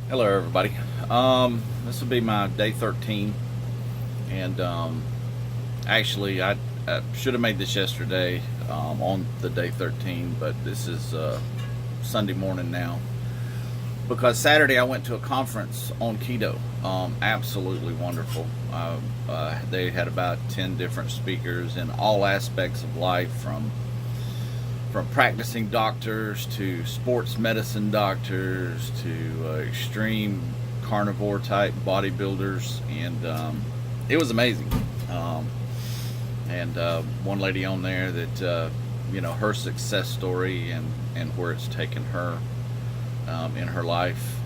Hello, everybody. This will be my day 13, and actually, I should have made this yesterday on the day 13, but this is Sunday morning now because Saturday I went to a conference on keto. Absolutely wonderful. They had about 10 different speakers in all aspects of life, from practicing doctors to sports medicine doctors to extreme carnivore type bodybuilders, and it was amazing. Um, and One lady on there that her success story and where it's taken her in her life.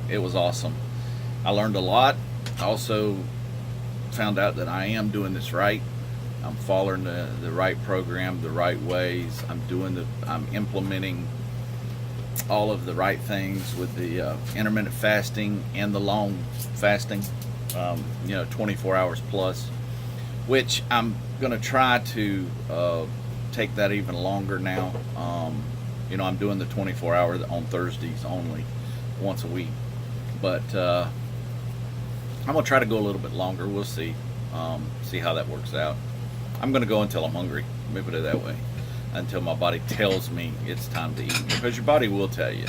It was awesome. I learned a lot. I also found out that I am doing this right. I'm following the right program, the right ways. I'm implementing all of the right things with the intermittent fasting and the long fasting, 24 hours plus, which I'm going to try to take that even longer now. I'm doing the 24 hour on Thursdays only, once a week. But I'm going to try to go a little bit longer. We'll see how that works out. I'm going to go until I'm hungry. Let me put it that way. Until my body tells me it's time to eat. Because your body will tell you.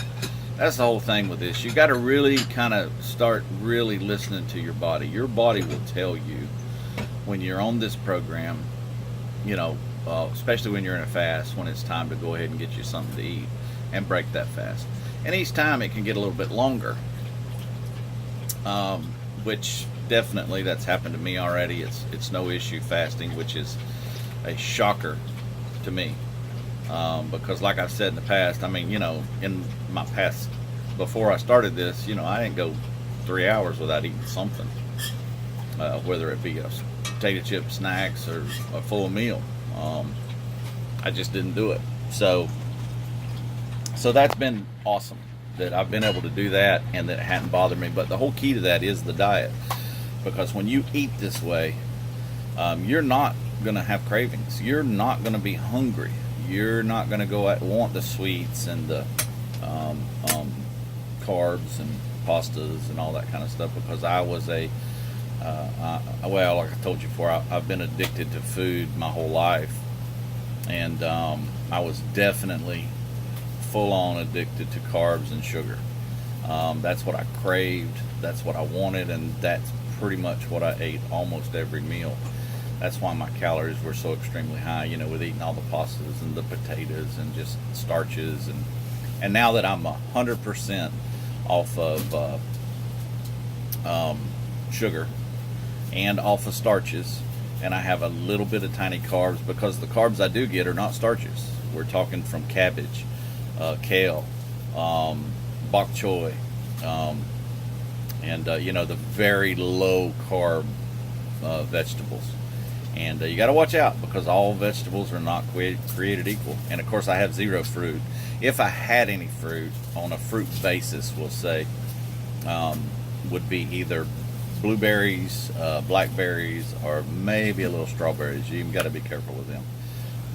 That's the whole thing with this. You got to really kind of start really listening to your body. Your body will tell you when you're on this program, especially when you're in a fast, when it's time to go ahead and get you something to eat and break that fast. And each time it can get a little bit longer, which definitely that's happened to me already. It's no issue fasting, which is a shocker to me, because like I've said in the past, in my past, before I started this, I didn't go 3 hours without eating something, whether it be a potato chip snacks or a full meal. I just didn't do it. So that's been awesome that I've been able to do that and that it hadn't bothered me. But the whole key to that is the diet, because when you eat this way, you're not going to have cravings. You're not going to be hungry. You're not going to go out and want the sweets and the carbs and pastas and all that kind of stuff, because I was like I told you before, I've been addicted to food my whole life, and I was definitely full on addicted to carbs and sugar. That's what I craved. That's what I wanted, and that's pretty much what I ate almost every meal. That's why my calories were so extremely high, with eating all the pastas and the potatoes and just starches. And now that I'm 100% off of sugar and off of starches, and I have a little bit of tiny carbs, because the carbs I do get are not starches. We're talking from cabbage, kale, bok choy, and the very low carb vegetables. And you got to watch out, because all vegetables are not created equal. And of course, I have zero fruit. If I had any fruit on a fruit basis, we'll say, would be either blueberries, blackberries, or maybe a little strawberries. You even got to be careful with them.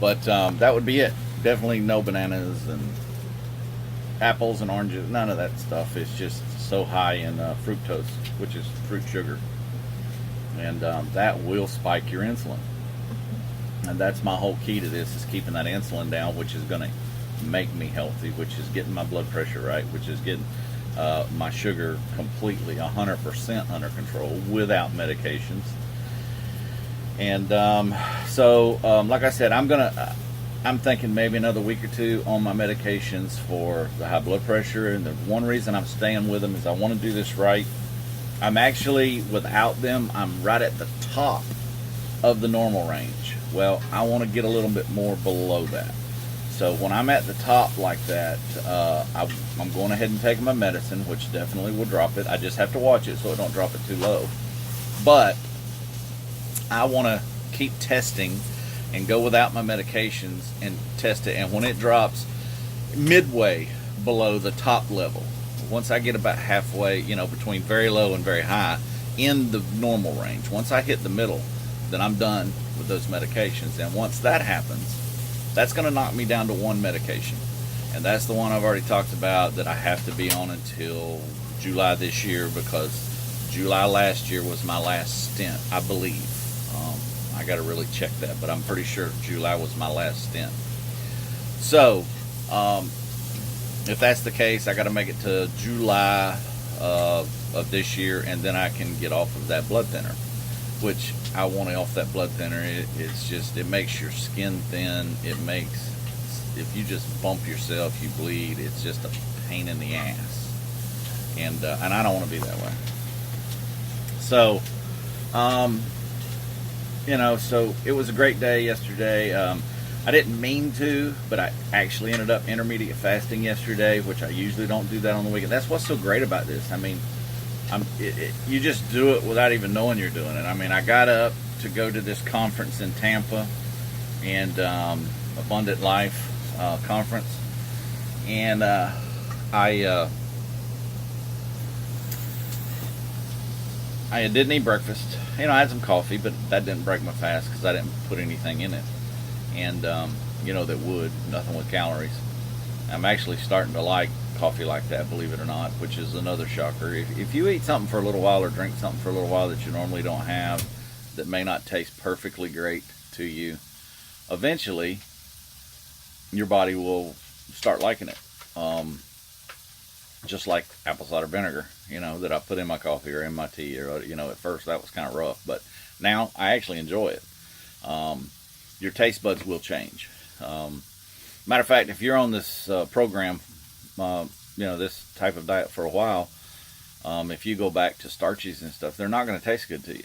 But that would be it. Definitely no bananas and apples and oranges. None of that stuff. It's just so high in fructose, which is fruit sugar. And that will spike your insulin. And that's my whole key to this, is keeping that insulin down, which is going to make me healthy, which is getting my blood pressure right, which is getting my sugar completely 100% under control without medications. And like I said, I'm thinking maybe another week or two on my medications for the high blood pressure. And the one reason I'm staying with them is I want to do this right. I'm actually, without them, I'm right at the top of the normal range. Well, I want to get a little bit more below that. So when I'm at the top like that, I'm going ahead and taking my medicine, which definitely will drop it. I just have to watch it so it don't drop it too low. But I want to keep testing and go without my medications and test it. And when it drops midway below the top level, once I get about halfway, between very low and very high in the normal range, once I hit the middle, then I'm done with those medications. And once that happens, that's going to knock me down to one medication. And that's the one I've already talked about that I have to be on until July this year because July last year was my last stint, I believe. I got to really check that, but I'm pretty sure July was my last stint. So, if that's the case, I got to make it to July of this year, and then I can get off of that blood thinner, which I want off that blood thinner. It makes your skin thin. It makes, if you just bump yourself, you bleed. It's just a pain in the ass, and I don't want to be that way. So, so it was a great day yesterday. I didn't mean to, but I actually ended up intermediate fasting yesterday, which I usually don't do that on the weekend. That's what's so great about this. I mean, you just do it without even knowing you're doing it. I mean, I got up to go to this conference in Tampa, and Abundant Life conference, and I didn't eat breakfast. I had some coffee, but that didn't break my fast because I didn't put anything in it. And, that would, nothing with calories. I'm actually starting to like coffee like that, believe it or not, which is another shocker. If you eat something for a little while or drink something for a little while that you normally don't have, that may not taste perfectly great to you, eventually your body will start liking it. Just like apple cider vinegar, that I put in my coffee or in my tea, or, at first that was kind of rough, but now I actually enjoy it. Your taste buds will change. Matter of fact, if you're on this program, this type of diet for a while, if you go back to starches and stuff, they're not going to taste good to you.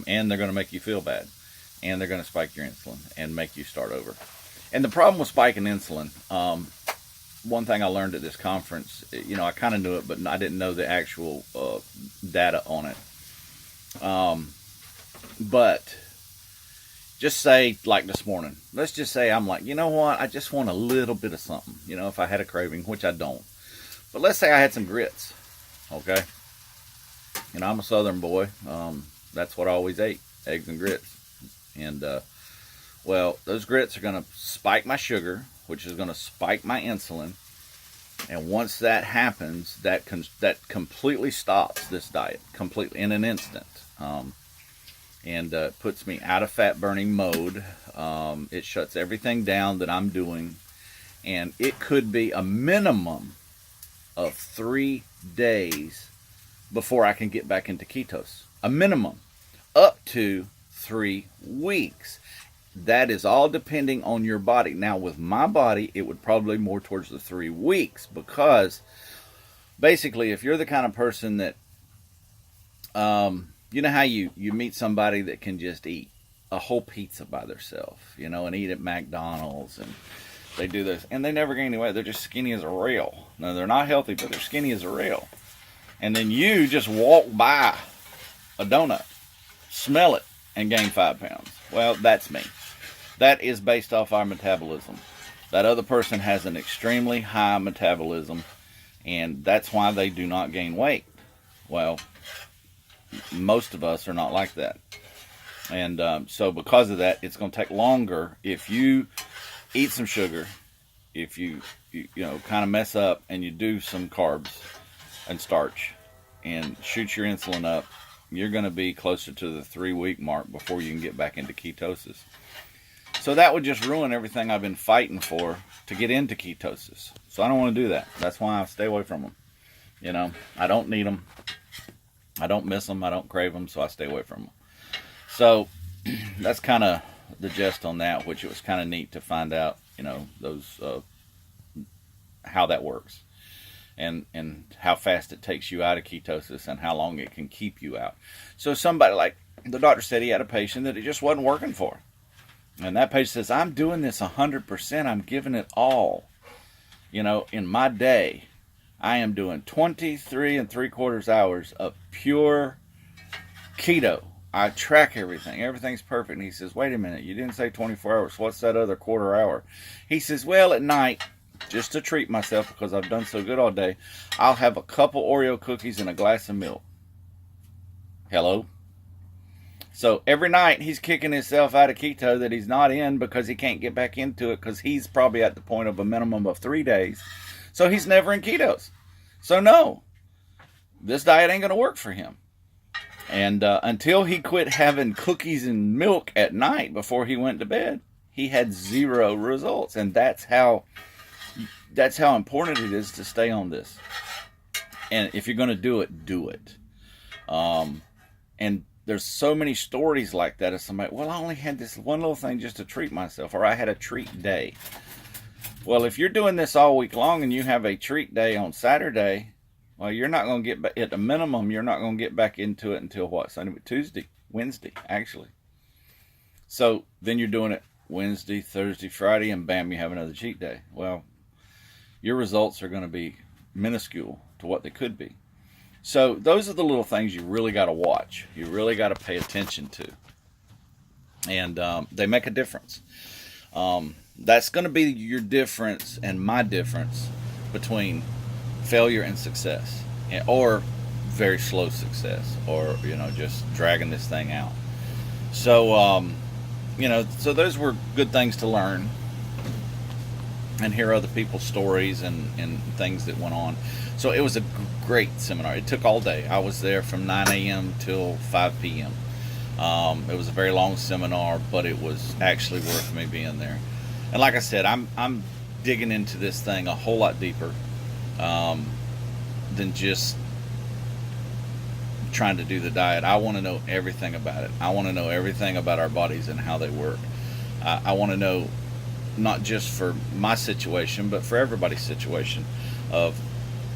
And they're going to make you feel bad. And they're going to spike your insulin and make you start over. And the problem with spiking insulin, one thing I learned at this conference, I kind of knew it, but I didn't know the actual data on it. But just say, like this morning, let's just say I'm like, you know what, I just want a little bit of something, if I had a craving, which I don't. But let's say I had some grits, okay? I'm a Southern boy. That's what I always ate, eggs and grits. And, those grits are going to spike my sugar, which is going to spike my insulin. And once that happens, that completely stops this diet, completely, in an instant. And puts me out of fat burning mode. It shuts everything down that I'm doing. And it could be a minimum of 3 days before I can get back into ketos. A minimum. Up to 3 weeks. That is all depending on your body. Now, with my body, it would probably more towards the 3 weeks, because basically, if you're the kind of person that, you know how you meet somebody that can just eat a whole pizza by themselves, and eat at McDonald's, and they do this, and they never gain any weight. They're just skinny as a rail. Now, they're not healthy, but they're skinny as a rail. And then you just walk by a donut, smell it, and gain 5 pounds. Well, that's me. That is based off our metabolism. That other person has an extremely high metabolism, and that's why they do not gain weight. Well, most of us are not like that. And so because of that, it's going to take longer. If you eat some sugar, if you kind of mess up and you do some carbs and starch and shoot your insulin up, you're going to be closer to the 3 week mark before you can get back into ketosis. So that would just ruin everything I've been fighting for to get into ketosis. So I don't want to do that. That's why I stay away from them. I don't need them. I don't miss them. I don't crave them, so I stay away from them. So that's kind of the gist on that, which it was kind of neat to find out, those how that works, and how fast it takes you out of ketosis and how long it can keep you out. So somebody, like the doctor said, he had a patient that it just wasn't working for. And that patient says, I'm doing this 100%. I'm giving it all. In my day, I am doing 23 3/4 hours of pure keto. I track everything. Everything's perfect. And he says, wait a minute, you didn't say 24 hours. What's that other quarter hour? He says, well, at night, just to treat myself because I've done so good all day, I'll have a couple Oreo cookies and a glass of milk. Hello? So every night he's kicking himself out of keto that he's not in because he can't get back into it because he's probably at the point of a minimum of 3 days. So he's never in ketos. So no, this diet ain't going to work for him. And until he quit having cookies and milk at night before he went to bed, he had zero results. And that's how important it is to stay on this. And if you're going to do it, do it. And there's so many stories like that of somebody, well, I only had this one little thing just to treat myself, or I had a treat day. Well, if you're doing this all week long and you have a treat day on Saturday, well, you're not going to get, at the minimum, you're not going to get back into it until what? Wednesday, actually. So then you're doing it Wednesday, Thursday, Friday, and bam, you have another cheat day. Well, your results are going to be minuscule to what they could be. So those are the little things you really got to watch. You really got to pay attention to. And they make a difference. That's going to be your difference and my difference between failure and success, or very slow success, or just dragging this thing out. So so those were good things to learn and hear other people's stories and things that went on. So it was a great seminar. It took all day. I was there from 9 a.m. till 5 p.m. It was a very long seminar, but it was actually worth me being there. And like I said, I'm digging into this thing a whole lot deeper than just trying to do the diet. I want to know everything about it. I want to know everything about our bodies and how they work. I want to know not just for my situation, but for everybody's situation of,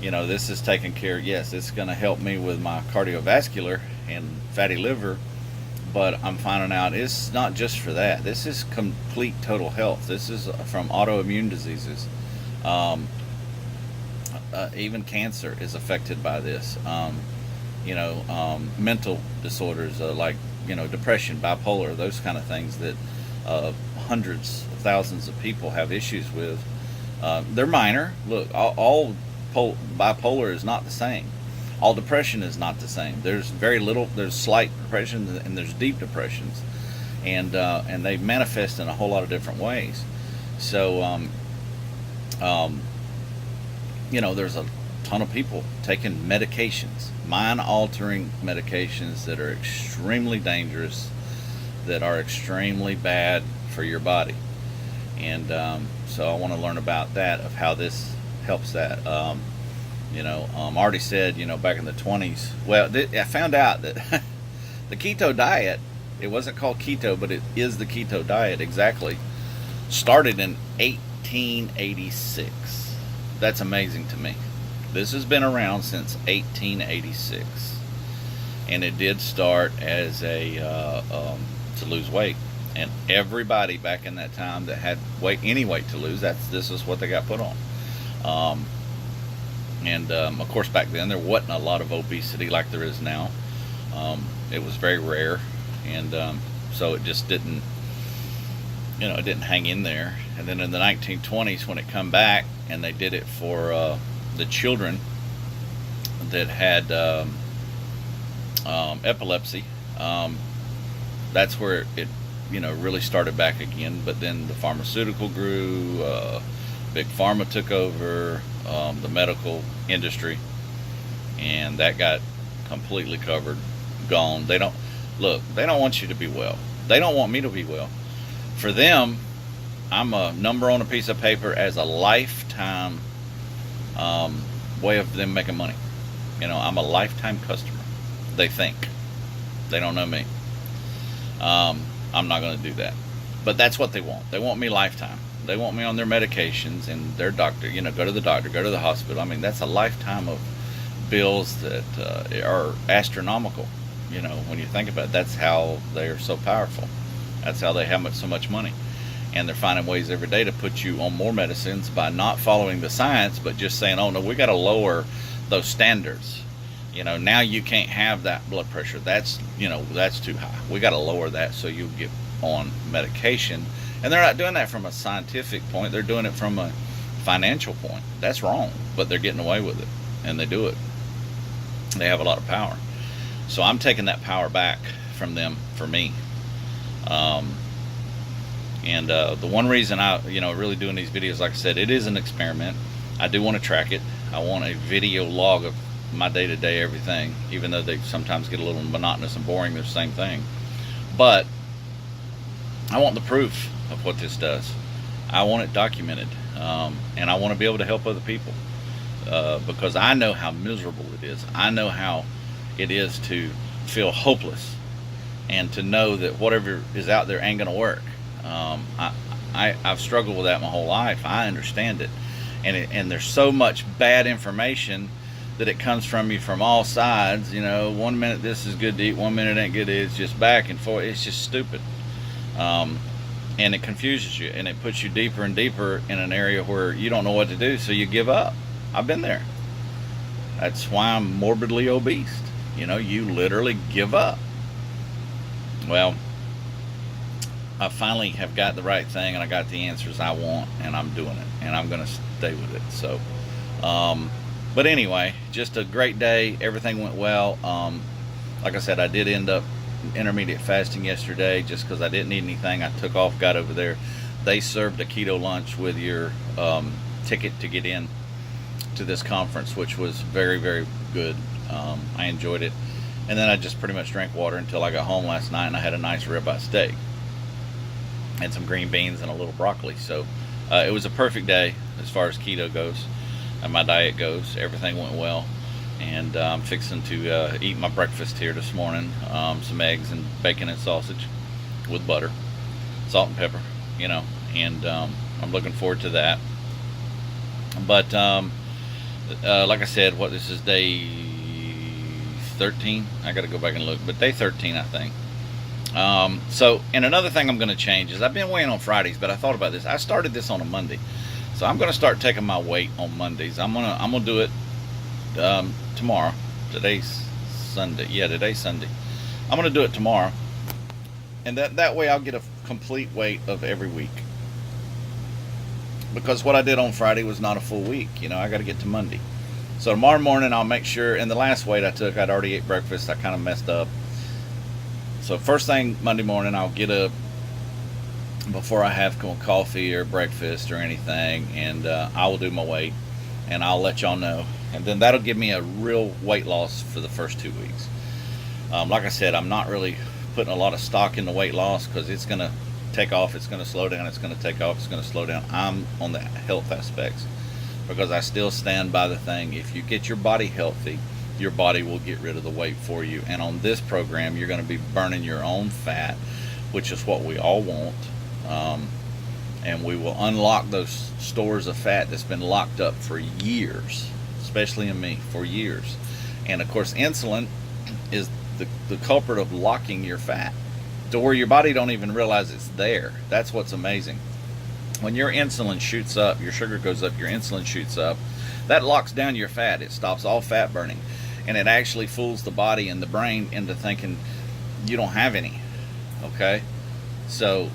this is taking care. Yes, it's going to help me with my cardiovascular and fatty liver, but I'm finding out it's not just for that. This is complete total health. This is from autoimmune diseases. Even cancer is affected by this. Mental disorders like, depression, bipolar, those kind of things that hundreds of thousands of people have issues with. They're minor. Look, all bipolar is not the same. All depression is not the same. There's very little. There's slight depression and there's deep depressions, and they manifest in a whole lot of different ways. So, there's a ton of people taking medications, mind-altering medications that are extremely dangerous, that are extremely bad for your body. And so I want to learn about that, of how this helps that. Already said, back in the 20s, well, I found out that the keto diet, it wasn't called keto, but it is the keto diet exactly, started in 1886. That's amazing to me. This has been around since 1886, and it did start as to lose weight. And everybody back in that time that had any weight to lose, this is what they got put on. Of course, back then there wasn't a lot of obesity like there is now. It was very rare, and so it just didn't, it didn't hang in there. And then in the 1920s, when it come back, and they did it for the children that had epilepsy, that's where it really started back again. But then the pharmaceutical grew, big pharma took over the medical industry, and that got completely covered, gone. They don't want you to be well. They don't want me to be well. For them, I'm a number on a piece of paper as a lifetime way of them making money. I'm a lifetime customer. They think. They don't know me. I'm not going to do that. But that's what they want. They want me lifetime. They want me on their medications and their doctor, go to the doctor, go to the hospital. I mean, that's a lifetime of bills that are astronomical. When you think about it, that's how they are so powerful. That's how they have so much money. And they're finding ways every day to put you on more medicines by not following the science, but just saying, oh no, we got to lower those standards. Now you can't have that blood pressure. That's too high. We got to lower that so you get on medication. And they're not doing that from a scientific point. They're doing it from a financial point. That's wrong, but they're getting away with it, and they do it. They have a lot of power. So I'm taking that power back from them for me. The one reason I, really doing these videos, like I said, it is an experiment. I do want to track it. I want a video log of my day-to-day everything, even though they sometimes get a little monotonous and boring. They're the same thing. But I want the proof of what this does. I want it documented, and I want to be able to help other people, because I know how miserable it is. I know how it is to feel hopeless and to know that whatever is out there ain't gonna work. I've struggled with that my whole life. I understand it, and there's so much bad information that it comes from you from all sides. One minute this is good to eat, one minute it ain't good to eat. It's just back and forth. It's just stupid, and it confuses you, and it puts you deeper and deeper in an area where you don't know what to do, so you give up. I've been there. That's why I'm morbidly obese. You literally give up. Well, I finally have got the right thing, and I got the answers I want, and I'm doing it, and I'm going to stay with it. So, but anyway, just a great day. Everything went well. Like I said, I did end up intermediate fasting yesterday just because I didn't need anything. I took off, got over there. They served a keto lunch with your ticket to get in to this conference, which was very, very good. I enjoyed it. And then I just pretty much drank water until I got home last night, and I had a nice ribeye steak and some green beans and a little broccoli. So it was a perfect day as far as keto goes and my diet goes. Everything went well, and I'm fixing to eat my breakfast here this morning. Some eggs and bacon and sausage with butter, salt and pepper, and I'm looking forward to that. But like I said, this is day 13. I gotta go back and look, but day 13, I think. And another thing I'm going to change is I've been weighing on Fridays, but I thought about this. I started this on a Monday, so I'm going to start taking my weight on Mondays. I'm gonna do it tomorrow. Today's Sunday. Yeah, today's Sunday. I'm going to do it tomorrow, and that way I'll get a complete weight of every week. Because what I did on Friday was not a full week. I got to get to Monday. So tomorrow morning I'll make sure. And the last weight I took, I'd already ate breakfast. I kind of messed up. So first thing Monday morning, I'll get up before I have coffee or breakfast or anything, and I will do my weight, and I'll let y'all know. And then that'll give me a real weight loss for the first 2 weeks. Like I said, I'm not really putting a lot of stock in the weight loss because it's going to take off, it's going to slow down, it's going to take off, it's going to slow down. I'm on the health aspects because I still stand by the thing. If you get your body healthy, your body will get rid of the weight for you. And on this program, you're going to be burning your own fat, which is what we all want. And we will unlock those stores of fat that's been locked up for years, especially in me, for years. And of course, insulin is the culprit of locking your fat to where your body don't even realize it's there. That's what's amazing. When your insulin shoots up, your sugar goes up, your insulin shoots up, that locks down your fat. It stops all fat burning. And it actually fools the body and the brain into thinking you don't have any. Okay? So,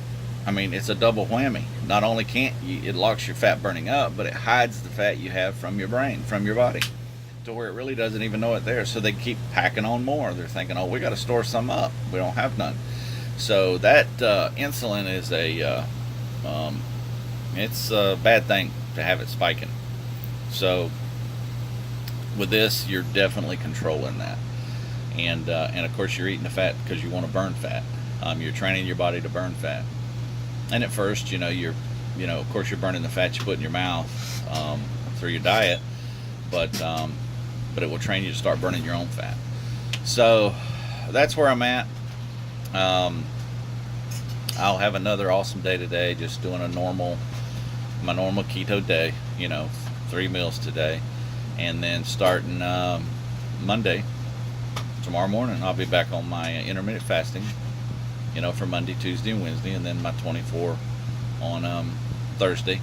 it's a double whammy. Not only it locks your fat burning up, but it hides the fat you have from your brain, from your body, to where it really doesn't even know it's there. So they keep packing on more. They're thinking, we got to store some up. We don't have none. So that insulin is it's a bad thing to have it spiking. So with this, you're definitely controlling that, and of course you're eating the fat because you want to burn fat. You're training your body to burn fat, and at first, of course you're burning the fat you put in your mouth through your diet, but it will train you to start burning your own fat. So that's where I'm at. I'll have another awesome day today, just doing my normal keto day. 3 meals today. And then starting Monday, tomorrow morning, I'll be back on my intermittent fasting, for Monday, Tuesday, and Wednesday, and then my 24 on Thursday.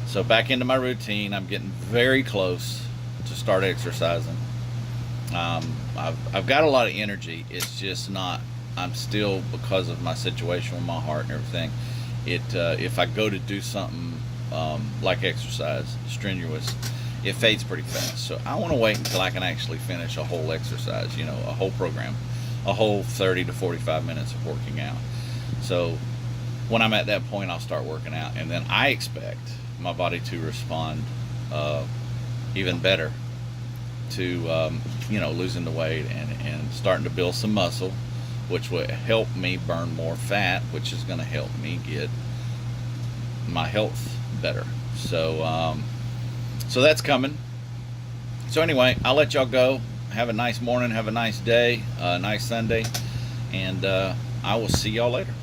So back into my routine. I'm getting very close to start exercising. I've got a lot of energy. It's just not, I'm still, because of my situation with my heart and everything, if I go to do something like exercise, strenuous, it fades pretty fast. So I want to wait until I can actually finish a whole exercise, a whole program, a whole 30 to 45 minutes of working out. So when I'm at that point, I'll start working out, and then I expect my body to respond even better to losing the weight and starting to build some muscle, which will help me burn more fat, which is going to help me get my health better. So so that's coming. So anyway, I'll let y'all go. Have a nice morning, have a nice day, nice Sunday, and I will see y'all later.